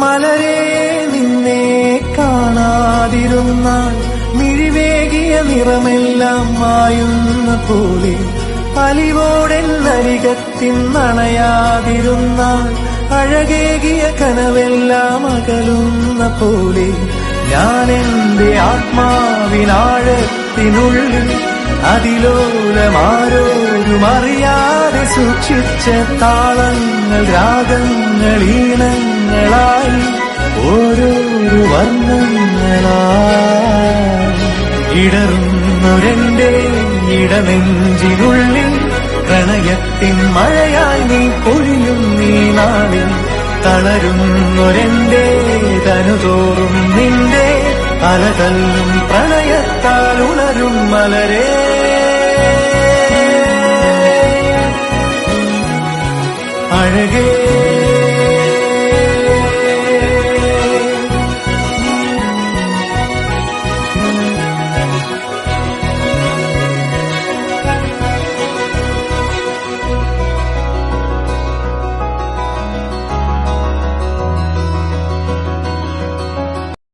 മലരെ നിന്നെ കാണാതിരുന്നാൽ മിഴിവേകിയ നിറമെല്ലാം മായുന്ന പോലെ, അലിവോടെന്നരികത്തിന്നണയാതിരുന്നാൽ അഴകേകിയ കനവെല്ലാം അകലുന്ന പോലെ, ഞാൻ എന്റെ ആത്മാവിനാഴത്തിനുള്ളിൽ അതിലോലമാരോരും അറിയാതെ സൂക്ഷിച്ച താളങ്ങൾ, രാഗങ്ങൾ, ഈണങ്ങളായി ഓരോരോ വർണ്ണങ്ങളായി ഇടറുന്നൊരെന്റെ ഇടനെഞ്ചിനുള്ളിൽ പ്രണയത്തിൻ മഴയായി നീ പൊഴിയും നീ നാളിൽ. തളരുന്നൊരെന്റെ തനുതോറും നിന്റെ അലതല്ലും പ്രണയത്താൽ ഉണരും മലരേ. അഴകേ